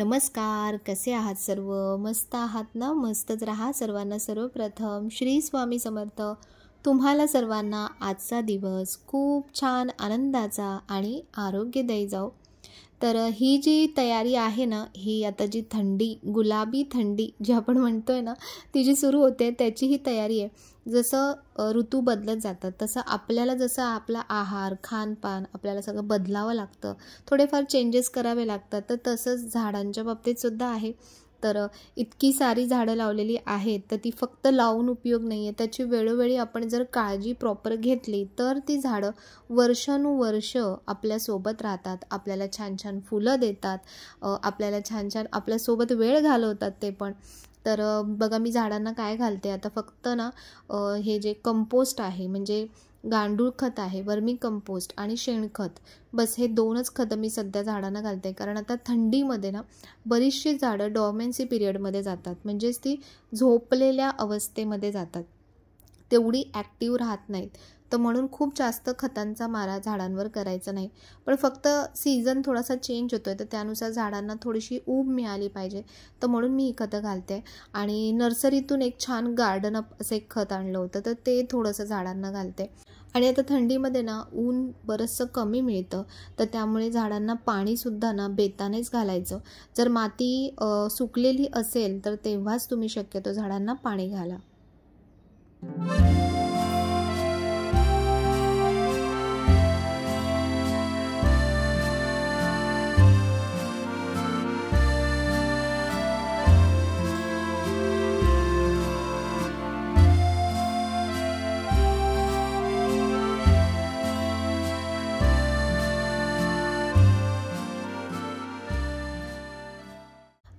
नमस्कार, कसे आहात सर्व? मस्त आहात ना? मस्तच राहा. सर्वांना सर्वप्रथम श्री स्वामी समर्थ. तुम्हाला सर्वांना आजचा दिवस खूप छान आनंदाचा आणि आरोग्यदायी जाओ. तर ही जी तयारी आहे ना, ही आता जी थंडी, गुलाबी थंडी जी आपण म्हणतोय ना, ती जी सुरू होते त्याची ही तयारी आहे. जसं ऋतू बदलत जातात तसं आपल्याला जसं आपला आहार, खानपान आपल्याला सगळं बदलावं लागतं. थोडेफार चेंजेस करावे लागतात. तर तसंच झाडांच्या बाबतीत सुद्धा आहे. तर इतकी सारी झाडं लावलेली आहेत, तर ती फक्त लावून उपयोग नाही आहे. त्याची वेळोवेळी आपण जर काळजी प्रॉपर घेतली, तर ती झाडं वर्षानुवर्ष आपल्यासोबत राहतात. आपल्याला छान छान फुलं देतात. आपल्याला छान छान आपल्यासोबत वेळ घालवतात ते पण. तर बघा मी झाडांना काय घालते आता फक्त ना, हे जे कंपोस्ट आहे म्हणजे गांडूळ खत आहे, वर्मी कंपोस्ट आणि शेणखत, बस हे 2च खतं मी सध्या झाडांना घालते. कारण आता थंडीमध्ये ना बरीचशी झाडं डॉर्मेन्सी पिरियडमध्ये जातात, म्हणजेच ती झोपलेल्या अवस्थेमध्ये जातात, तेवढी ॲक्टिव्ह राहत नाहीत. तर म्हणून खूप जास्त खतांचा मारा झाडांवर करायचा नाही. पण फक्त सीझन थोडासा चेंज होतो आहे, तर त्यानुसार झाडांना थोडीशी ऊब मिळाली पाहिजे. तर म्हणून मी ही खतं घालते. आणि नर्सरीतून एक छान गार्डन अप असं एक खत आणलं होतं, तर ते थोडंसं झाडांना घालते. आणि आता थंडीमध्ये ना ऊन बरंचसं कमी मिळतं, तर त्यामुळे झाडांना पाणीसुद्धा ना बेतानेच घालायचं. जर माती सुकलेली असेल तर तेव्हाच तुम्ही शक्यतो झाडांना पाणी घाला.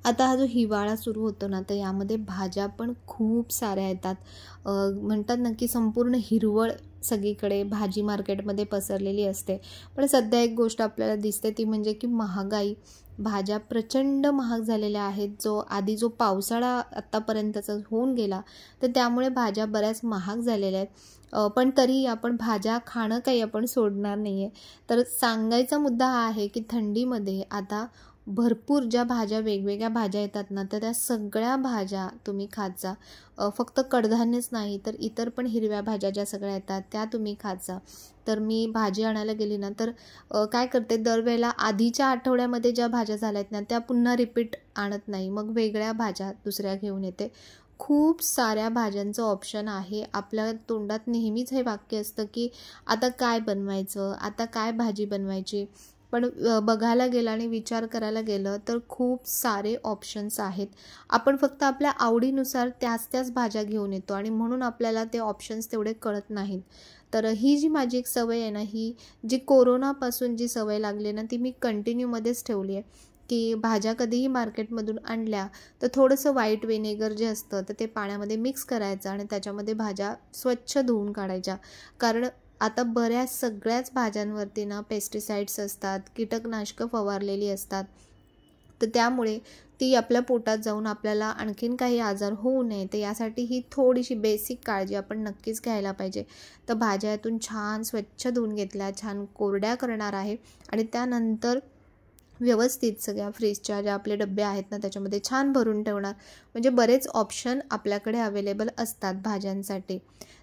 आता हा जो हिवाळा सुरू होतो ना, तर यामध्ये भाज्या पण खूप साऱ्या येतात. म्हणतात ना की संपूर्ण हिरवळ सगळीकडे भाजी मार्केटमध्ये पसरलेली असते. पण सध्या एक गोष्ट आपल्याला दिसते ती म्हणजे की महागाई. भाज्या प्रचंड महाग झालेल्या आहेत. जो पावसाळा आत्तापर्यंतचा होऊन गेला, तर त्यामुळे भाज्या बऱ्याच महाग झालेल्या आहेत. पण तरी आपण भाज्या खाणं काही आपण सोडणार नाही आहे. तर सांगायचा मुद्दा हा आहे की थंडीमध्ये आता भरपूर ज्या भाज्या वेगवेगळ्या भाज्या येतात ना, तर त्या सगळ्या भाज्या तुम्ही खात जा. फक्त कडधान्यच नाही तर इतर पण हिरव्या भाज्या ज्या सगळ्या येतात त्या तुम्ही खात जा. तर मी भाजी आणायला गेली ना, तर काय करते, दरवेळेला आधीच्या आठवड्यामध्ये ज्या भाज्या झाल्या आहेत ना, त्या पुन्हा रिपीट आणत नाही. मग वेगळ्या भाज्या दुसऱ्या घेऊन येते. खूप साऱ्या भाज्यांचं ऑप्शन आहे. आपल्या तोंडात नेहमीच हे वाक्य असतं की आता काय बनवायचं, आता काय भाजी बनवायची. पण बघायला गेलं आणि विचार करायला गेलं तर खूप सारे ऑप्शन्स आहेत. आपण फक्त आपल्या आवडीनुसार त्याच भाज्या घेऊन येतो आणि म्हणून आपल्याला ते ऑप्शन्स तेवढे कळत नाहीत. तर ही जी माझी एक सवय आहे ना, ही जी कोरोनापासून जी सवय लागली ना, ती मी कंटिन्यूमध्येच ठेवली आहे. की भाज्या कधीही मार्केटमधून आणल्या तर थोडंसं व्हाईट व्हिनेगर जे असतं तर ते पाण्यामध्ये मिक्स करायचं आणि त्याच्यामध्ये भाज्या स्वच्छ धुवून काढायच्या. कारण आता सगळ्याच भाज्यांवरती ना पेस्टिसाइड्स असतात, कीटकनाशकं फवारलेली असतात. तर त्यामुळे ती आपल्या पोटात जाऊन आपल्याला आणखीन काही आजार होऊ नये, तर यासाठी ही थोडीशी बेसिक काळजी आपण नक्कीच घ्यायला पाहिजे. तर भाज्या यातून छान स्वच्छ धुवून घेतल्या, छान कोरड्या करणार आहे आणि त्यानंतर व्यवस्थित सगळ्या फ्रीजच्या ज्या आपले डबे आहेत ना, त्याच्यामध्ये छान भरून ठेवणार. म्हणजे बरेच ऑप्शन आपल्याकडे अवेलेबल असतात भाज्यांसाठी.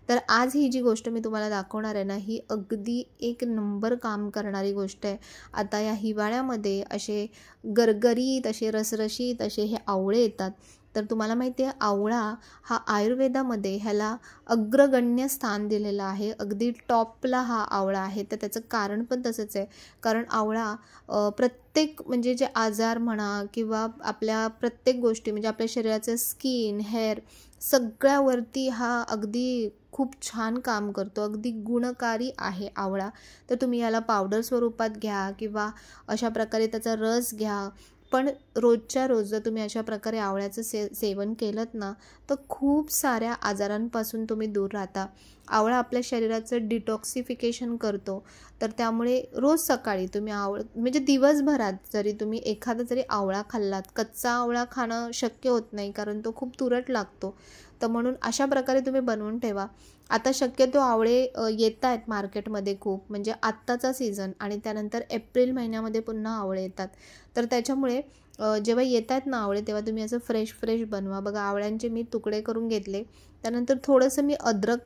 तर आज ही जी गोष्ट मी तुम्हाला दाखवणार आहे ना, ही अगदी एक नंबर काम करणारी गोष्ट आहे. आता या हिवाळ्यामध्ये असे गरगरीत, असे रसरशीत असे हे आवळे येतात. तर तुम्हाला माहिती आहे, आवळा हा आयुर्वेदामध्ये ह्याला अग्रगण्य स्थान दिलेलं आहे. अगदी टॉपला हा आवळा आहे. तर त्याचं कारण पण तसंच आहे. कारण आवळा प्रत्येक म्हणजे जे आजार म्हणा किंवा आपल्या प्रत्येक गोष्टी म्हणजे आपल्या शरीराचं स्किन, हेअर सगळ्यावरती हा अगदी खूप छान काम करतो. अगदी गुणकारी आहे आवळा. तर तुम्ही याला पावडर स्वरूपात घ्या किंवा अशा प्रकारे त्याचा रस घ्या. पण रोजच्या रोज जर तुम्ही अशा प्रकारे आवळ्याचं सेवन केलंत ना, तर खूप साऱ्या आजारांपासून तुम्ही दूर राहता. आवळा आपल्या शरीराचं डिटॉक्सिफिकेशन करतो. तर त्यामुळे रोज सकाळी तुम्ही म्हणजे दिवसभरात जरी तुम्ही एखादा जरी आवळा खाल्लात, कच्चा आवळा खाणं शक्य होत नाही कारण तो खूप तुरट लागतो. तर म्हणून अशा प्रकारे तुम्ही बनवून ठेवा. आता शक्यतो आवळे येत आहेत मार्केटमध्ये खूप, म्हणजे आत्ताचा सीझन आणि त्यानंतर एप्रिल महिन्यामध्ये पुन्हा आवळे येतात. तर त्याच्यामुळे जेव्हा येतात ना आवळे तेव्हा तुम्ही असं फ्रेश बनवा. बघा आवळ्यांचे मी तुकडे करून घेतले. त्यानंतर थोडंसं मी अद्रक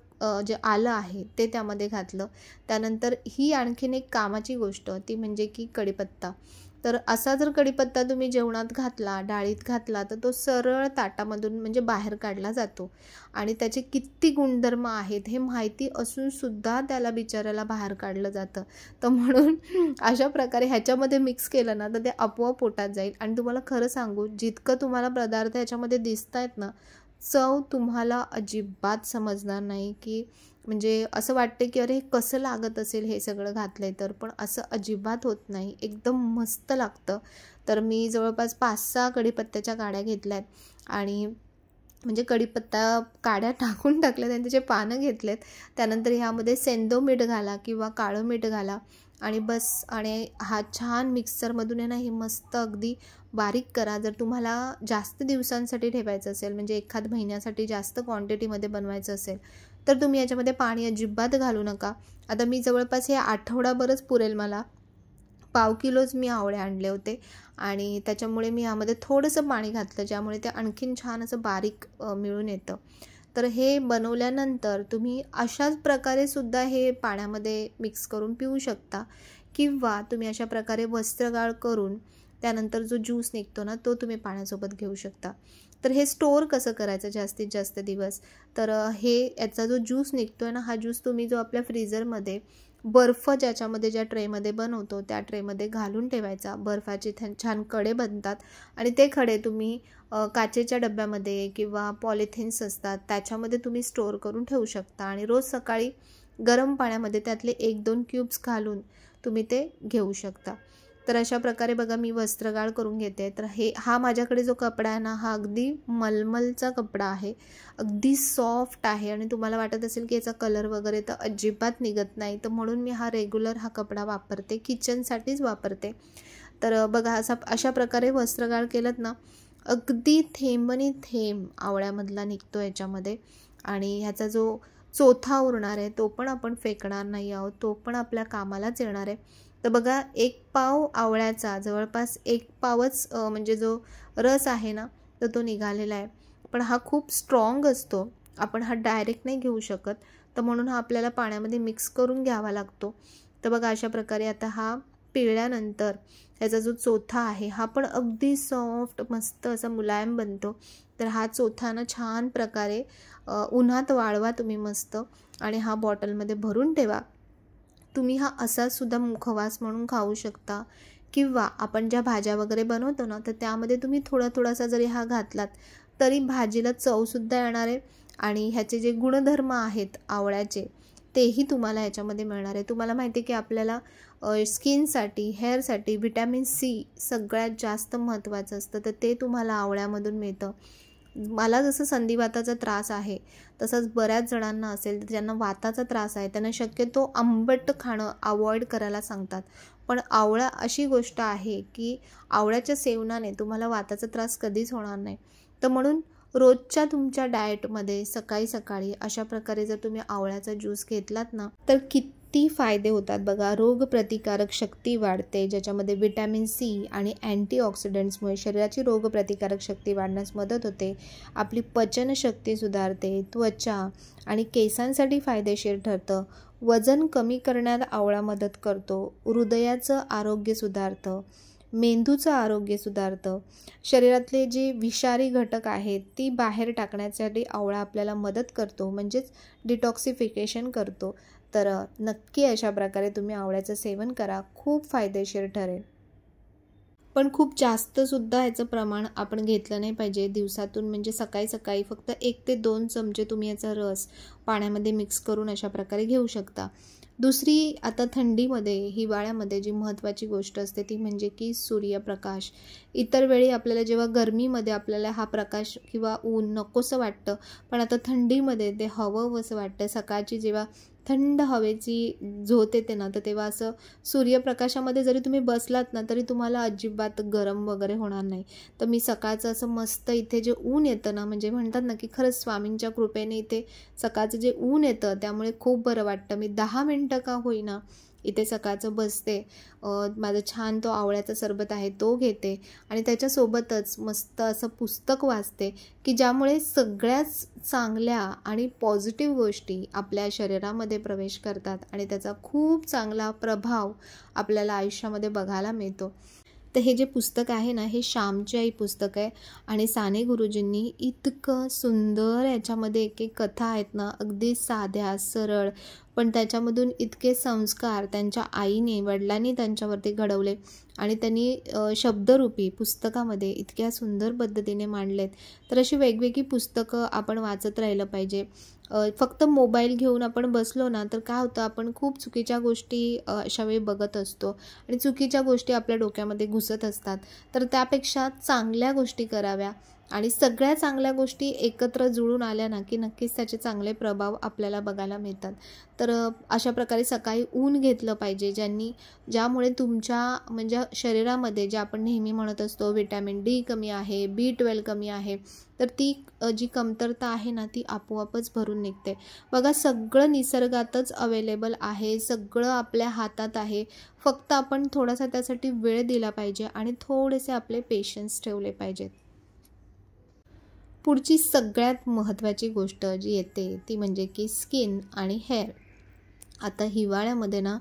जे आलं आहे ते त्यामध्ये घातलं. त्यानंतर ही आणखीन एक कामाची गोष्ट ती म्हणजे की कढीपत्ता. तर असा जर कढीपत्ता तुम्ही जेवणात घातला, डाळीत घातला तर तो सरळ ताटामधून म्हणजे बाहेर काढला जातो आणि त्याचे किती गुणधर्म आहेत हे माहिती असूनसुद्धा त्याला बिचाऱ्याला बाहेर काढलं जातं. तर म्हणून अशा प्रकारे ह्याच्यामध्ये मिक्स केलं ना तर ते आपोआप पोटात जाईल. आणि तुम्हाला खरं सांगू, जितकं तुम्हाला पदार्थ ह्याच्यामध्ये दिसत आहेत ना, चव तुम्हाला अजिबात समजणार नाही, की म्हणजे असं वाटतं की अरे हे कसं लागत असेल हे सगळं घातलंय तर, पण असं अजिबात होत नाही, एकदम मस्त लागतं. तर मी जवळपास 5-6 कढीपत्त्याच्या काड्या घेतल्यात आणि म्हणजे कढीपत्ता काड्या टाकून टाकल्यात आणि त्याचे पानं घेतलेत. त्यानंतर ह्यामध्ये सेंदो मीठ घाला किंवा काळं मीठ घाला आणि बस. आणि हा छान मिक्सरमधून आहे ना हे मस्त अगदी बारीक करा. जर तुम्हाला जास्त दिवसांसाठी ठेवायचं असेल म्हणजे एखाद महिन्यासाठी जास्त क्वांटिटीमध्ये बनवायचं असेल तर तुम्ही याच्यामध्ये पाणी अजिबात घालू नका. आता मी जवळपास हे आठवडाभरच पुरेल मला. 1/2 किलोच मी आवळे आणले होते आणि त्याच्यामुळे मी यामध्ये थोडंसं पाणी घातलं, ज्यामुळे ते आणखीन छान असं बारीक मिळून येतं. तर हे बनवल्यानंतर तुम्ही अशाच प्रकारे सुद्धा हे पाण्यामध्ये मिक्स करून पिऊ शकता किंवा तुम्ही अशा प्रकारे वस्त्रगाळ करून त्यानंतर जो ज्यूस निघतो ना तो तुम्ही पाण्यासोबत घेऊ शकता. तर हे स्टोअर कसं करायचं जास्तीत जास्त दिवस, तर हे याचा जो ज्यूस निघतो आहे ना हा ज्यूस तुम्ही जो आपल्या फ्रीझरमध्ये बर्फ ज्याच्यामध्ये ज्या ट्रेमध्ये बनवतो त्या ट्रेमध्ये घालून ठेवायचा. बर्फाचे छान कडे बनतात आणि ते खडे तुम्ही काचेच्या डब्यामध्ये किंवा पॉलिथिन्स असतात त्याच्यामध्ये तुम्ही स्टोअर करून ठेवू शकता आणि रोज सकाळी गरम पाण्यामध्ये त्यातले 1-2 क्यूब्स घालून तुम्ही ते घेऊ शकता. तर अशा प्रकारे बघा मी वस्त्रगाळ करून घेते. तर हा माझ्याकडे जो कपडा आहे ना हा अगदी मलमलचा कपडा आहे, अगदी सॉफ्ट आहे आणि तुम्हाला वाटत असेल की याचा कलर वगैरे तर अजिबात निघत नाही. तर म्हणून मी रेग्युलर हा कपडा वापरते, किचनसाठीच वापरते. तर बघा अशा प्रकारे वस्त्रगाळ केलं ना अगदी थेंबनी थेंब आवळ्यामधला निघतो याच्यामध्ये आणि ह्याचा जो चोथा उरणार आहे तो पण आपण फेकणार नाही आहोत, तो पण आपल्या कामालाच येणार आहे. तर बघा 1 पाव आवळ्याचा जवळपास 1 पावच म्हणजे जो रस आहे ना तर तो निघालेला आहे. पण हा खूप स्ट्रॉंग असतो, आपण हा डायरेक्ट नाही घेऊ शकत. तर म्हणून हा आपल्याला पाण्यामध्ये मिक्स करून घ्यावा लागतो. तर बघा अशा प्रकारे आता हा पिळल्यानंतर ह्याचा जो चोथा आहे हा पण अगदी सॉफ्ट मस्त असा मुलायम बनतो. तर हा चोथा ना छान प्रकारे उन्हात वाळवा तुम्ही मस्त आणि हा बॉटलमध्ये भरून ठेवा. तुम्ही हा असासुद्धा मुखवास म्हणून खाऊ शकता किंवा आपण ज्या भाज्या वगैरे बनवतो ना तर त्यामध्ये तुम्ही थोडासा जरी हा घातलात तरी भाजीला चवसुद्धा येणार आहे आणि ह्याचे जे गुणधर्म आहेत आवळ्याचे तेही तुम्हाला ह्याच्यामध्ये मिळणार आहे. तुम्हाला माहिती आहे की आपल्याला स्किनसाठी हेअरसाठी व्हिटॅमिन सी सगळ्यात जास्त महत्त्वाचं असतं, तर ते तुम्हाला आवळ्यामधून मिळतं. मला जसं संधिवाताचा त्रास आहे तसंच बऱ्याच जणांना असेल तर ज्यांना वाताचा त्रास आहे त्यांना शक्यतो आंबट खाणं अवॉइड करायला सांगतात. पण आवळा अशी गोष्ट आहे की आवळ्याच्या सेवनाने तुम्हाला वाताचा त्रास कधीच होणार नाही. तर म्हणून रोजच्या तुमच्या डाएटमध्ये सकाळी सकाळी अशा प्रकारे जर तुम्ही आवळ्याचा ज्यूस घेतलात ना तर किती फायदे होतात बघा. रोगप्रतिकारक शक्ती वाढते, ज्याच्यामध्ये व्हिटॅमिन सी आणि अँटीऑक्सिडंट्समुळे शरीराची रोगप्रतिकारक शक्ती वाढण्यास मदत होते. आपली पचनशक्ती सुधारते, त्वचा आणि केसांसाठी फायदेशीर ठरतं. वजन कमी करण्यात आवळा मदत करतो. हृदयाचं आरोग्य सुधारतं, मेंदूचं आरोग्य सुधारतं. शरीरातले जे विषारी घटक आहेत ती बाहेर टाकण्यासाठी आवळा आपल्याला मदत करतो, म्हणजेच डिटॉक्सिफिकेशन करतो. तर नक्की अशा प्रकारे तुम्ही आवळ्याचं सेवन करा, खूप फायदेशीर ठरेल. पण खूप जास्तसुद्धा ह्याचं प्रमाण आपण घेतलं नाही पाहिजे. दिवसातून म्हणजे सकाळी सकाळी फक्त 1 ते 2 चमचे तुम्ही याचा रस पाण्यामध्ये मिक्स करून अशा प्रकारे घेऊ शकता. दुसरी आता थंडीमध्ये हिवाळ्यामध्ये जी महत्त्वाची गोष्ट असते ती म्हणजे की सूर्यप्रकाश. इतर वेळी आपल्याला जेव्हा गरमीमध्ये आपल्याला हा प्रकाश किंवा ऊन नकोसं वाटतं, पण आता थंडीमध्ये ते हवंसं वाटतं. सकाळची जेव्हा थंड हवेची झोत येते ना तर तेव्हा असं सूर्यप्रकाशामध्ये जरी तुम्ही बसलात ना तरी तुम्हाला अजिबात गरम वगैरे होणार नाही. तर मी सकाळचं असं मस्त इथे जे ऊन येतं ना म्हणजे म्हणतात ना की खरंच स्वामींच्या कृपेने इथे सकाळचं जे ऊन येतं त्यामुळे खूप बरं वाटतं. मी 10 मिनटं का होईना इथे सकाळचं बसते, माझं छान तो आवळ्याचा सरबत आहे तो घेते आणि त्याच्यासोबतच मस्त असं पुस्तक वाचते की ज्यामुळे सगळ्याच चांगल्या आणि पॉझिटिव्ह गोष्टी आपल्या शरीरामध्ये प्रवेश करतात आणि त्याचा खूप चांगला प्रभाव आपल्याला आयुष्यामध्ये बघायला मिळतो. तर हे जे पुस्तक आहे ना, हे श्यामची आई पुस्तक आहे आणि साने गुरुजींनी इतकं सुंदर याच्यामध्ये एक एक कथा आहेत ना, अगदी साध्या सरळ, पण त्याच्यामधून इतके संस्कार त्यांच्या आईने वडिलांनी त्यांच्यावरती घडवले आणि त्यांनी शब्दरूपी पुस्तकामध्ये इतक्या सुंदर पद्धतीने मांडलेत. तर अशी वेगवेगळी पुस्तकं आपण वाचत राहिलं पाहिजे. फक्त मोबाईल घेऊन आपण बसलो ना, तर काय होतं, आपण खूप चुकीच्या गोष्टी अशा वेळी बघत असतो आणि चुकीच्या गोष्टी आपल्या डोक्यामध्ये घुसत असतात. तर त्यापेक्षा चांगल्या गोष्टी कराव्या आणि सगळ्या चांगल्या गोष्टी एकत्र जुळून आल्या ना की नक्कीच त्याचे चांगले प्रभाव आपल्याला बघायला मिळतात. तर अशा प्रकारे सकाळी ऊन घेतलं पाहिजे, ज्यामुळे तुमच्या म्हणजे शरीरामध्ये जे आपण नेहमी म्हणत असतो विटॅमिन डी कमी आहे, B12 कमी आहे, तर ती जी कमतरता आहे ना ती आपोआपच भरून निघते. बघा, सगळं निसर्गातच अवेलेबल आहे, सगळं आपल्या हातात आहे. फक्त आपण थोडासा त्यासाठी वेळ दिला पाहिजे आणि थोडेसे आपले पेशन्स ठेवले पाहिजेत. पुढची सगळ्यात महत्त्वाची गोष्ट जी येते ती म्हणजे की स्किन आणि हेअर. आता हिवाळ्यामध्ये ना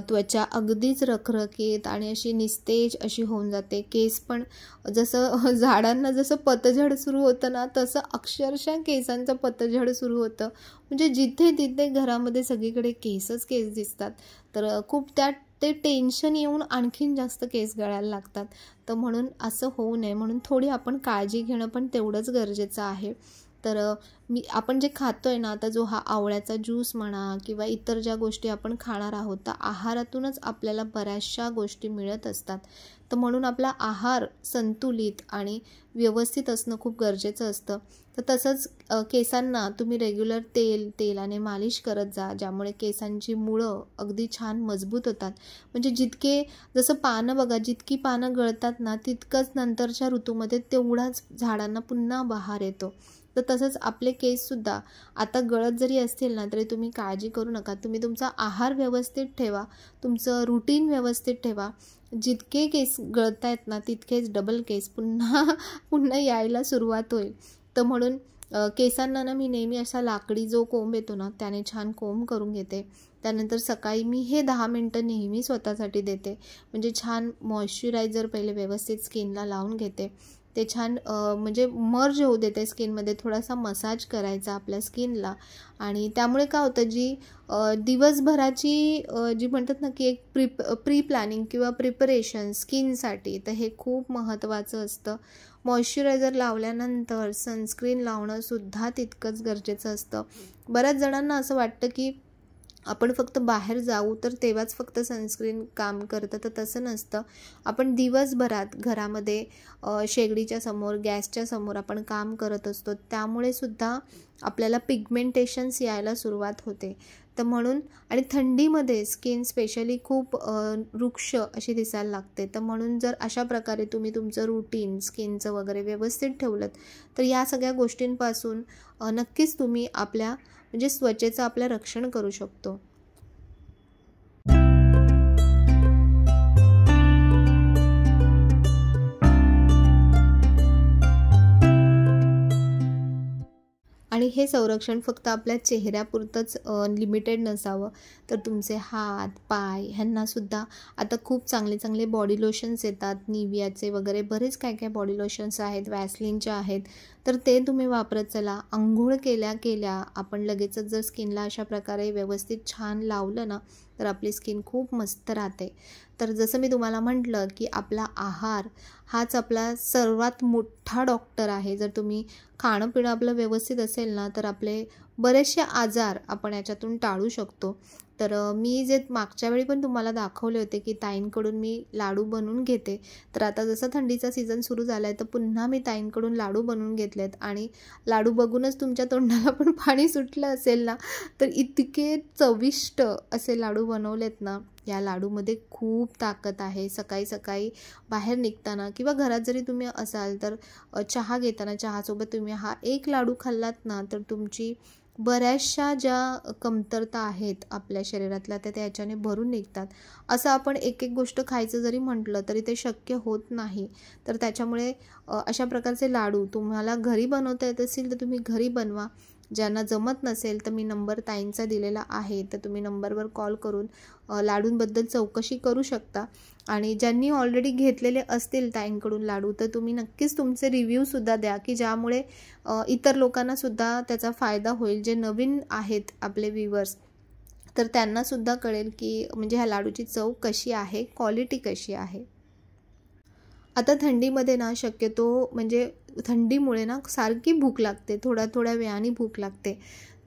त्वचा अगदीच रखरखीत आणि अशी निस्तेज अशी होऊन जाते. केस पण जसं झाडांना जसं पतझड सुरू होतं ना, तसं अक्षरशः केसांचं पतझड सुरू होतं. म्हणजे जिथे तिथे घरामध्ये सगळीकडे केसच केस दिसतात. तर खूप ते टेन्शन येऊन आणखीन जास्त केस गळायला लागतात. तर म्हणून असं होऊ नये म्हणून थोडी आपण काळजी घेणं पण तेवढंच गरजेचं आहे. तर आपण जे खातोय ना, आता जो हा आवळ्याचा ज्यूस म्हणा किंवा इतर ज्या गोष्टी आपण खाणार आहोत, तर आहारातूनच आपल्याला बऱ्याचशा गोष्टी मिळत असतात. तर म्हणून आपला आहार संतुलित आणि व्यवस्थित असणं खूप गरजेचं असतं. तर तसंच केसांना तुम्ही रेग्युलर तेलाने मालिश करत जा, ज्यामुळे केसांची मुळं अगदी छान मजबूत होतात. म्हणजे जसं पानं बघा, जितकी पानं गळतात ना तितकंच नंतरच्या ऋतूमध्ये तेवढाच झाडांना पुन्हा बहार येतो. तर तसंच आपले केससुद्धा आता गळत जरी असतील ना तरी तुम्ही काळजी करू नका. तुम्ही तुमचा आहार व्यवस्थित ठेवा, तुमचं रुटीन व्यवस्थित ठेवा. जितके केस गळत आहेत ना तितकेच डबल केस पुन्हा यायला सुरुवात होईल. तर म्हणून केसांना ना मी नेहमी असा लाकडी जो कोंब येतो ना त्याने छान कोंब करून घेते. त्यानंतर सकाळी मी हे 10 मिनटं नेहमी स्वतःसाठी देते. म्हणजे छान मॉइश्चरायझर पहिले व्यवस्थित स्किनला लावून घेते. ते छान म्हणजे मर्ज होऊ देते स्किनमध्ये, थोडासा मसाज करायचा आपल्या स्किनला आणि त्यामुळे काय होतं, जी दिवसभराची जी म्हणतात ना की एक प्री प्लॅनिंग किंवा प्रिपरेशन स्किनसाठी, तर हे खूप महत्त्वाचं असतं. मॉइश्चरायझर लावल्यानंतर सनस्क्रीन लावणंसुद्धा तितकंच गरजेचं असतं. बऱ्याच जणांना असं वाटतं की आपण फक्त बाहेर जाऊ तर तेव्हाच फक्त सनस्क्रीन काम करतं, तर तसं नसतं. आपण दिवसभरात घरामध्ये शेगडीच्या समोर, गॅसच्या समोर आपण काम करत असतो, त्यामुळे सुद्धा आपल्याला पिगमेंटेशन्स यायला सुरुवात होते. तर म्हणून आणि थंडीमध्ये स्किन स्पेशली खूप रुक्ष अशी दिसायला लागते. तर म्हणून जर अशा प्रकारे तुम्ही तुमचं रुटीन स्किनचं वगैरे व्यवस्थित ठेवलं तर या सगळ्या गोष्टींपासून नक्कीच तुम्ही आपल्या म्हणजे त्वचेचं आपलं रक्षण करू शकतो. आणि हे संरक्षण फक्त आपल्या चेहऱ्यापुरतंच लिमिटेड नसावं, तर तुमचे हात, पाय ह्यांनासुद्धा आता खूप चांगले चांगले बॉडी लोशन्स येतात. निव्हियाचे वगैरे बरेच काय काय बॉडी लोशन्स आहेत, वॅसलिनचे आहेत. तर ते तुम्ही वापरत चला. अंघोळ केल्या आपण लगेचच जर स्किनला अशा प्रकारे व्यवस्थित छान लावलं ना, तर आपली स्किन खूप मस्त राहते. तर जसं मी तुम्हाला म्हटलं की आपला आहार हाच आपला सर्वात मोठा डॉक्टर आहे. जर तुम्ही खाणं पिणं आपलं व्यवस्थित असेल ना, तर आपले बरेचसे आजार आपण याच्यातून टाळू शकतो. तर मी जे मागच्या वेळी पण तुम्हाला दाखवले होते की ताईंकडून मी लाडू बनवून घेते. तर आता जसं थंडीचा सीझन सुरू झाला आहे, तर पुन्हा मी ताईंकडून लाडू बनवून घेतलेत आणि लाडू बघूनच तुमच्या तोंडाला पण पाणी सुटलं असेल ना. तर इतके चविष्ट असे लाडू बनवलेत ना. या लाडूमध्ये खूप ताकद आहे. सकाळी सकाळी बाहेर निघताना किंवा घरात जरी तुम्ही असाल तर चहा घेताना चहासोबत तुम्ही हा एक लाडू खाल्लात ना, तर तुमची बऱ्याचशा ज्या कमतरता आहेत आपल्या शरीरातल्या त्या त्याच्याने भरून निघतात. असं आपण एक एक गोष्ट खायचं जरी म्हटलं तरी ते शक्य होत नाही. तर त्याच्यामुळे अशा प्रकारचे लाडू तुम्हाला घरी बनवता येत असेल तर तुम्ही घरी बनवा. ज्यांना जमत नसेल तर मी नंबर ताईंचा दिलेला आहे, तर तुम्ही नंबरवर कॉल करून लाडूंबद्दल चौकशी करू शकता. आणि ज्यांनी ऑलरेडी घेतलेले असतील ताईंकडून लाडू तर तुम्ही नक्कीच तुमचे रिव्ह्यूसुद्धा द्या, की ज्यामुळे इतर लोकांनासुद्धा त्याचा फायदा होईल. जे नवीन आहेत आपले व्ह्यूवर्स तर त्यांनासुद्धा कळेल की म्हणजे ह्या लाडूची चव कशी आहे, क्वालिटी कशी आहे. आता थंडीमध्ये ना शक्यतो म्हणजे थंडीमुळे ना सारखी भूक लागते, थोड्या वेळाने भूक लागते.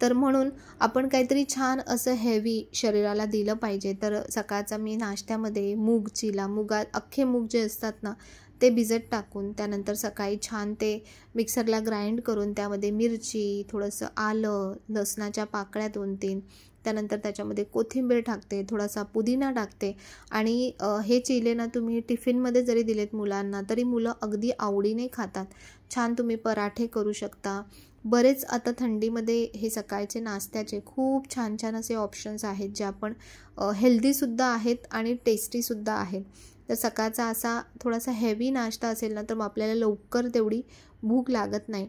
तर म्हणून आपण काहीतरी छान असं हेवी शरीराला दिलं पाहिजे. तर सकाळचा मी नाश्त्यामध्ये मूग चिला, अख्खे मूग जे असतात ना ते भिजत टाकून त्यानंतर सकाळी छान ते मिक्सरला ग्राइंड करून त्यामध्ये मिरची, थोडंसं आलं, लसणाच्या पाकळ्या 2-3, त्यानंतर त्याच्यामध्ये कोथिंबीर टाकते, थोडासा पुदिना टाकते. आणि हे चिले ना तुम्ही टिफिनमध्ये जरी दिलेत मुलांना तरी मुलं अगदी आवडीने खातात. छान तुम्ही पराठे करू शकता. बरेच आता थंडीमध्ये हे सकाळचे नाश्त्याचे खूप छान छान असे ऑप्शन्स आहेत जे आपण हेल्दीसुद्धा आहेत आणि टेस्टीसुद्धा आहेत. तर सकाळचा असा थोडासा हेवी नाश्ता असेल ना तर मग आपल्याला लवकर तेवढी भूक लागत नाही.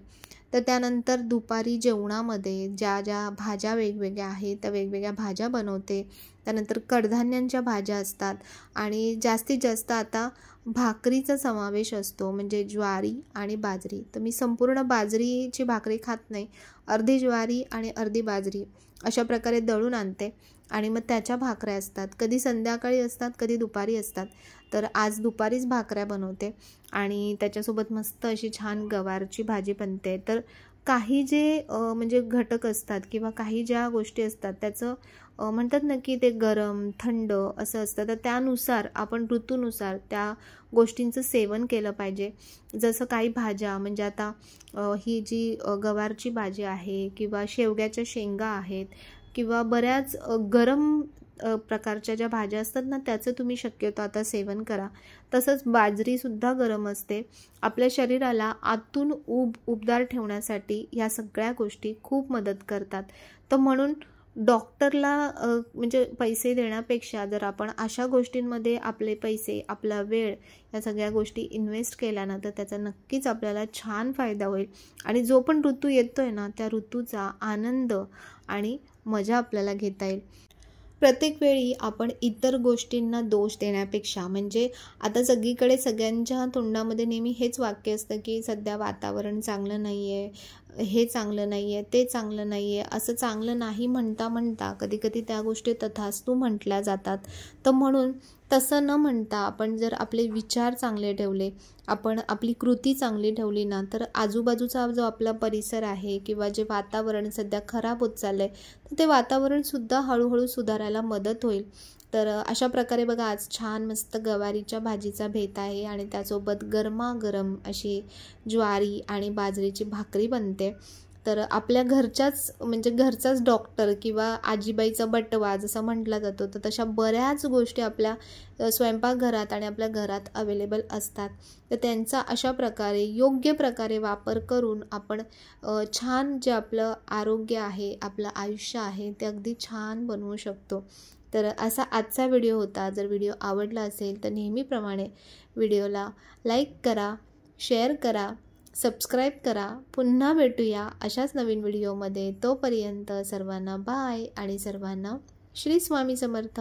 तर त्यानंतर दुपारी जेवणामध्ये ज्या ज्या भाज्या वेगवेगळ्या आहेत त्या वेगवेगळ्या भाज्या बनवते. त्यानंतर कडधान्यांच्या भाज्या असतात आणि जास्तीत जास्त आता भाकरीचा समावेश असतो, म्हणजे ज्वारी आणि बाजरी. तर मी संपूर्ण बाजरीची भाकरी खात नाही, अर्धी ज्वारी आणि अर्धी बाजरी अशा प्रकारे दळून आणते आणि मग त्याच्या भाकऱ्या असतात. कधी संध्याकाळी असतात, कधी दुपारी असतात. तर आज दुपारीच भाकऱ्या बनवते आणि त्याच्यासोबत मस्त अशी छान गवारची भाजी बनते. तर काही जे म्हणजे घटक असतात किंवा काही ज्या गोष्टी असतात त्याचं म्हणतात ना की ते गरम थंड असं असतं. तर त्यानुसार आपण ऋतूनुसार त्या गोष्टींचं सेवन केलं पाहिजे. जसं काही भाज्या म्हणजे आता ही जी गवारची भाजी आहे किंवा शेवग्याच्या शेंगा आहेत किंवा बऱ्याच गरम प्रकारच्या ज्या भाज्या असतात ना त्याचं तुम्ही शक्यतो आता सेवन करा. तसंच बाजरीसुद्धा गरम असते. आपल्या शरीराला आतून उबदार ठेवण्यासाठी ह्या सगळ्या गोष्टी खूप मदत करतात. तर म्हणून डॉक्टरला म्हणजे पैसे देण्यापेक्षा जर आपण अशा गोष्टींमध्ये आपले पैसे, आपला वेळ या सगळ्या गोष्टी इन्व्हेस्ट केल्या ना तर त्याचा नक्कीच आपल्याला छान फायदा होईल. आणि जो पण ऋतू येतोय ना त्या ऋतूचा आनंद आणि मजा आपल्याला घेता येईल. प्रत्येक वेळी आपण इतर गोष्टींना दोष देण्यापेक्षा म्हणजे आता सगळीकडे सगळ्यांच्या तोंडामध्ये नेहमी हेच वाक्य असतं की सध्या वातावरण चांगलं नाही आहे, हे चांगलं नाही आहे, ते चांगलं नाही आहे. असं चांगलं नाही म्हणता कधी त्या गोष्टी तथास्तु म्हटल्या जातात. तर म्हणून तसं न म्हणता आपण जर आपले विचार चांगले ठेवले, आपण आपली कृती चांगली ठेवली ना तर आजूबाजूचा जो आपला परिसर आहे किंवा जे वातावरण सध्या खराब होत चाललं आहे तर ते वातावरणसुद्धा हळूहळू सुधारायला मदत होईल. तर अशा प्रकारे बघा आज छान मस्त गवारीच्या भाजीचा बेत आहे आणि त्यासोबत गरमागरम अशी ज्वारी आणि बाजरीची भाकरी बनते. तर आपल्या घरच्याच म्हणजे घरचाच डॉक्टर किंवा आजीबाईचा बटवा जसा म्हटला जातो तर तशा बऱ्याच गोष्टी आपल्या स्वयंपाकघरात आणि आपल्या घरात अवेलेबल असतात. तर त्यांचा अशा प्रकारे योग्य प्रकारे वापर करून आपण छान जे आपलं आरोग्य आहे, आपलं आयुष्य आहे ते अगदी छान बनवू शकतो. तर असा आजचा व्हिडिओ होता. जर व्हिडिओ आवडला असेल तर नेहमीप्रमाणे व्हिडिओला लाईक करा, शेअर करा, सबस्क्राईब करा. पुन्हा भेटूया अशाच नवीन व्हिडिओमध्ये. तोपर्यंत सर्वांना बाय आणि सर्वांना श्री स्वामी समर्थ.